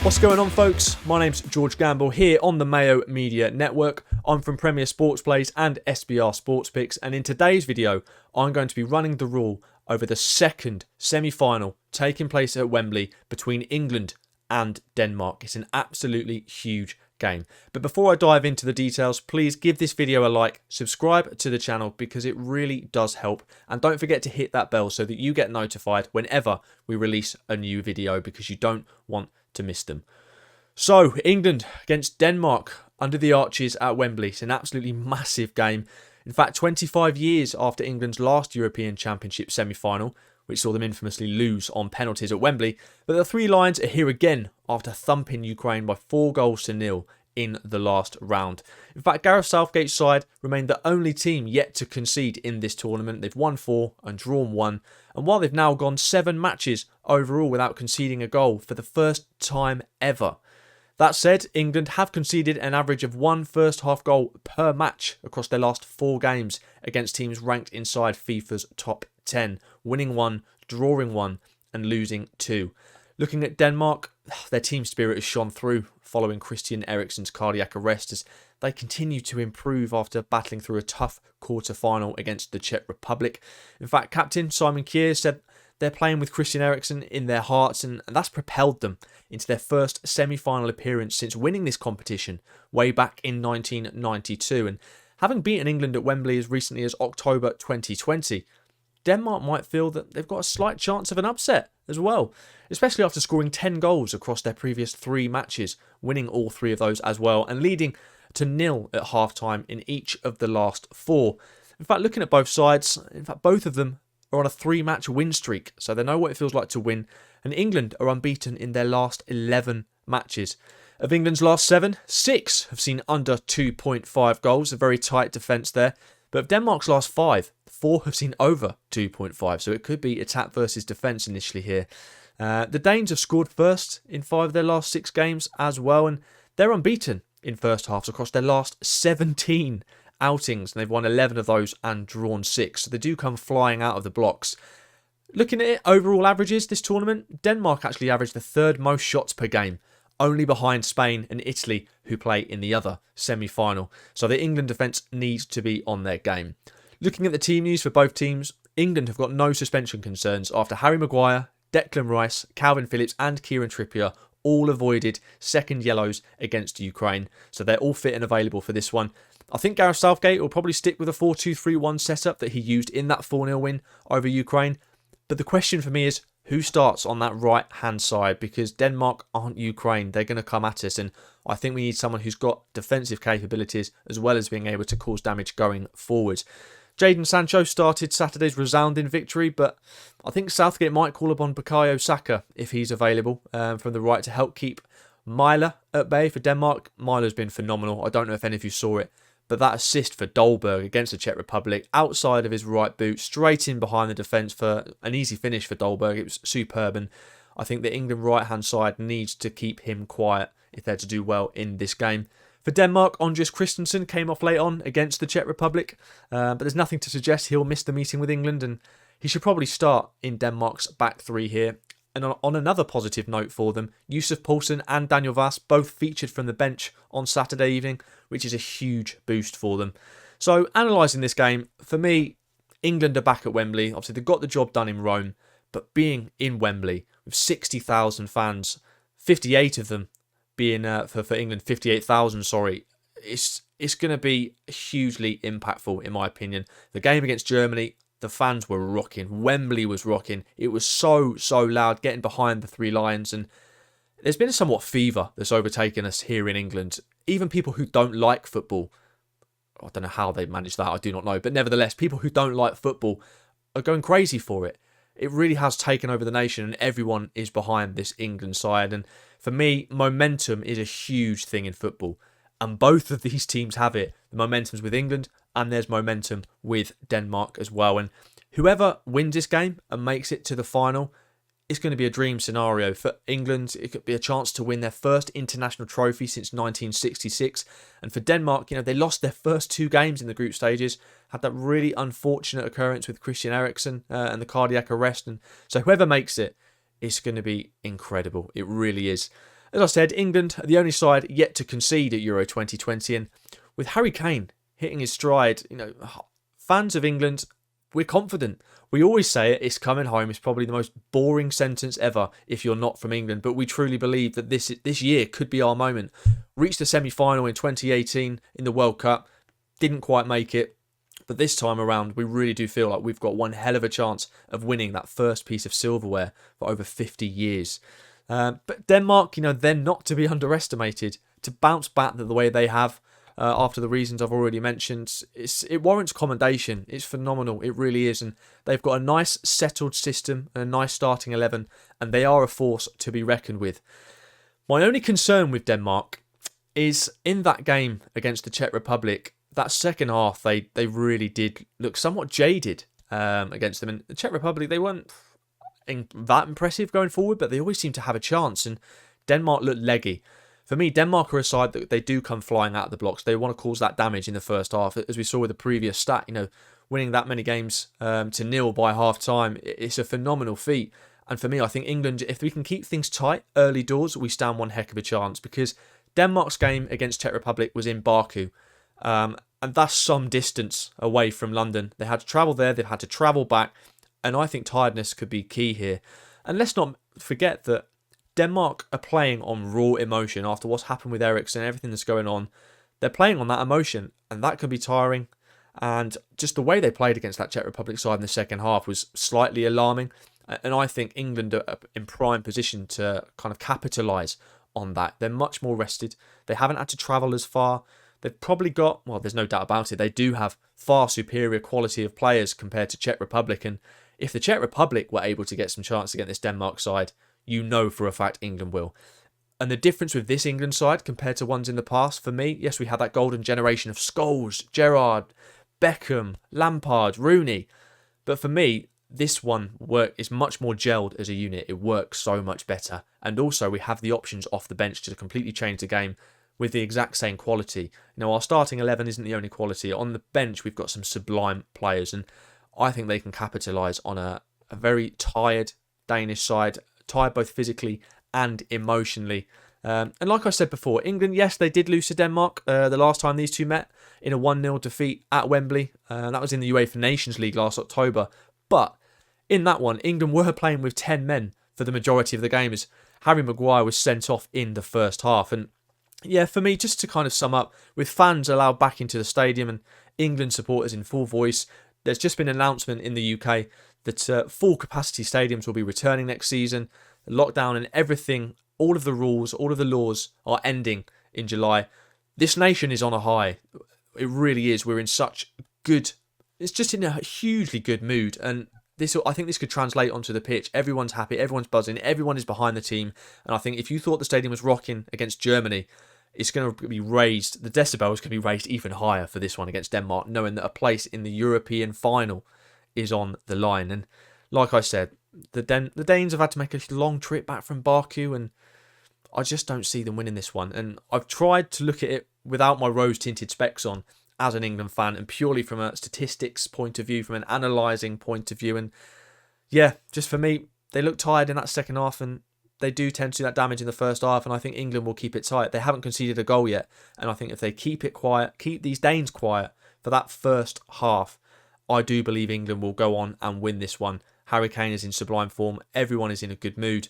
What's going on, folks? My name's George Gamble here on the Mayo Media Network. I'm from Premier Sports Plays and SBR Sports Picks, and in today's video I'm going to be running the rule over the second semi-final taking place at Wembley between England and Denmark. It's an absolutely huge game. But before I dive into the details, please give this video a like, subscribe to the channel because it really does help, and don't forget to hit that bell so that you get notified whenever we release a new video because you don't want to miss them. So, England against Denmark under the arches at Wembley. It's an absolutely massive game. In fact, 25 years after England's last European Championship semi-final, which saw them infamously lose on penalties at Wembley, but the Three Lions are here again after thumping Ukraine by 4-0 in the last round. In fact, Gareth Southgate's side remained the only team yet to concede in this tournament. They've won 4 and drawn 1, and while they've now gone 7 matches overall without conceding a goal for the first time ever. That said, England have conceded an average of 1 first-half goal per match across their last 4 games against teams ranked inside FIFA's top 10, winning 1, drawing 1 and losing 2. Looking at Denmark, their team spirit has shone through following Christian Eriksen's cardiac arrest as they continue to improve after battling through a tough quarter-final against the Czech Republic. In fact, captain Simon Kjær said they're playing with Christian Eriksen in their hearts, and that's propelled them into their first semi-final appearance since winning this competition way back in 1992. And having beaten England at Wembley as recently as October 2020, Denmark might feel that they've got a slight chance of an upset as well, especially after scoring 10 goals across their previous 3 matches, winning all 3 of those as well, and leading to 0 at half-time in each of the last 4. In fact, looking at both sides, both of them are on a 3-match win streak, so they know what it feels like to win, and England are unbeaten in their last 11 matches. Of England's last 7, 6 have seen under 2.5 goals, a very tight defence there, but of Denmark's last 5, 4 have seen over 2.5, so it could be attack versus defence initially here. The Danes have scored first in 5 of their last 6 games as well, and they're unbeaten in first halves across their last 17 outings, and they've won 11 of those and drawn 6, so they do come flying out of the blocks. Looking at it, overall averages this tournament, Denmark actually averaged the 3rd most shots per game, only behind Spain and Italy, who play in the other semi-final. So the England defence needs to be on their game. Looking at the team news for both teams, England have got no suspension concerns after Harry Maguire, Declan Rice, Calvin Phillips and Kieran Trippier all avoided second yellows against Ukraine. So they're all fit and available for this one. I think Gareth Southgate will probably stick with a 4-2-3-1 setup that he used in that 4-0 win over Ukraine. But the question for me is, who starts on that right-hand side? Because Denmark aren't Ukraine. They're going to come at us. And I think we need someone who's got defensive capabilities as well as being able to cause damage going forward. Jadon Sancho started Saturday's resounding victory, but I think Southgate might call upon Bukayo Saka if he's available from the right to help keep Mayo at bay for Denmark. Milo's been phenomenal. I don't know if any of you saw it, but that assist for Dolberg against the Czech Republic, outside of his right boot, straight in behind the defence for an easy finish for Dolberg. It was superb, and I think the England right-hand side needs to keep him quiet if they're to do well in this game. For Denmark, Andreas Christensen came off late on against the Czech Republic, but there's nothing to suggest he'll miss the meeting with England, and he should probably start in Denmark's back 3 here. And on another positive note for them, Yusuf Poulsen and Daniel Vass both featured from the bench on Saturday evening, which is a huge boost for them. So, analysing this game, for me, England are back at Wembley. Obviously, they've got the job done in Rome, but being in Wembley with 60,000 fans, 58 of them being, for England, 58,000, sorry, it's going to be hugely impactful, in my opinion. The game against Germany, the fans were rocking. Wembley was rocking. It was so loud, getting behind the Three Lions. And there's been a somewhat fever that's overtaken us here in England. Even people who don't like football, I don't know how they managed that, I do not know. But nevertheless, people who don't like football are going crazy for it. It really has taken over the nation, and everyone is behind this England side. And for me, momentum is a huge thing in football. And both of these teams have it. The momentum's with England, and there's momentum with Denmark as well. And whoever wins this game and makes it to the final, it's going to be a dream scenario. For England, it could be a chance to win their first international trophy since 1966. And for Denmark, they lost their first 2 games in the group stages, had that really unfortunate occurrence with Christian Eriksen and the cardiac arrest. And so whoever makes it, it's going to be incredible. It really is. As I said, England are the only side yet to concede at Euro 2020, and with Harry Kane hitting his stride, fans of England, we're confident. We always say it, it's coming home. It's probably the most boring sentence ever if you're not from England, but we truly believe that this year could be our moment. Reached the semi-final in 2018 in the World Cup, didn't quite make it, but this time around we really do feel like we've got one hell of a chance of winning that first piece of silverware for over 50 years. But Denmark, they're not to be underestimated. To bounce back the way they have, after the reasons I've already mentioned, it warrants commendation. It's phenomenal, it really is, and they've got a nice settled system and a nice starting 11, and they are a force to be reckoned with. My only concern with Denmark is in that game against the Czech Republic, that second half they really did look somewhat jaded against them, and the Czech Republic, they weren't that impressive going forward, but they always seem to have a chance, and Denmark looked leggy. For me, Denmark are a side that they do come flying out of the blocks. They want to cause that damage in the first half, as we saw with the previous stat. Winning that many games to 0 by half time, it's a phenomenal feat. And for me, I think England, if we can keep things tight early doors, we stand one heck of a chance, because Denmark's game against Czech Republic was in Baku, and that's some distance away from London. They had to travel there, they've had to travel back, and I think tiredness could be key here. And let's not forget that Denmark are playing on raw emotion after what's happened with Eriksen and everything that's going on. They're playing on that emotion, and that can be tiring. And just the way they played against that Czech Republic side in the second half was slightly alarming. And I think England are in prime position to kind of capitalise on that. They're much more rested. They haven't had to travel as far. They've probably got, well, there's no doubt about it, they do have far superior quality of players compared to Czech Republic. And if the Czech Republic were able to get some chance against this Denmark side, for a fact England will. And the difference with this England side compared to ones in the past, for me, yes, we had that golden generation of Scholes, Gerrard, Beckham, Lampard, Rooney. But for me, this one is much more gelled as a unit. It works so much better. And also we have the options off the bench to completely change the game with the exact same quality. Our starting 11 isn't the only quality. On the bench, we've got some sublime players. And I think they can capitalise on a very tired Danish side, tired both physically and emotionally. And like I said before, England, yes, they did lose to Denmark the last time these two met in a 1-0 defeat at Wembley. That was in the UEFA Nations League last October. But in that one, England were playing with 10 men for the majority of the game, as Harry Maguire was sent off in the first half. And yeah, for me, just to kind of sum up, with fans allowed back into the stadium and England supporters in full voice, there's just been an announcement in the UK that full capacity stadiums will be returning next season. The lockdown and everything, all of the rules, all of the laws are ending in July. This nation is on a high. It really is. We're in such good, it's just in a hugely good mood. And I think this could translate onto the pitch. Everyone's happy, everyone's buzzing, everyone is behind the team. And I think if you thought the stadium was rocking against Germany, it's going to be raised, the decibels can be raised even higher for this one against Denmark, knowing that a place in the European final is on the line. And like I said, the Danes have had to make a long trip back from Baku, and I just don't see them winning this one. And I've tried to look at it without my rose-tinted specs on as an England fan, and purely from a statistics point of view, from an analysing point of view. And yeah, just for me, they look tired in that second half, and they do tend to do that damage in the first half, and I think England will keep it tight. They haven't conceded a goal yet, and I think if they keep it quiet, keep these Danes quiet for that first half, I do believe England will go on and win this one. Harry Kane is in sublime form. Everyone is in a good mood.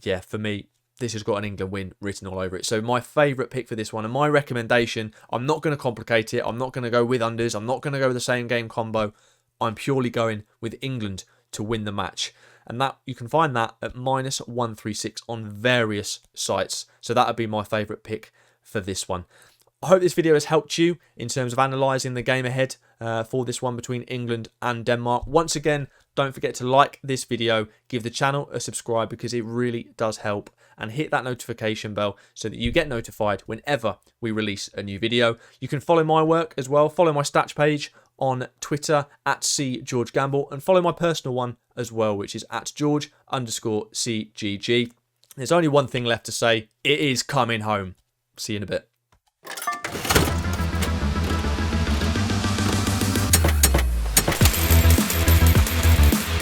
Yeah, for me, this has got an England win written all over it. So my favourite pick for this one, and my recommendation, I'm not going to complicate it. I'm not going to go with unders. I'm not going to go with the same game combo. I'm purely going with England to win the match. And that you can find that at -136 on various sites. So that would be my favourite pick for this one. I hope this video has helped you in terms of analysing the game ahead for this one between England and Denmark. Once again, don't forget to like this video, give the channel a subscribe because it really does help, and hit that notification bell so that you get notified whenever we release a new video. You can follow my work as well, follow my stats page on Twitter at @CGeorgeGamble, and follow my personal one as well, which is @George_CGG. There's only one thing left to say. It is coming home. See you in a bit.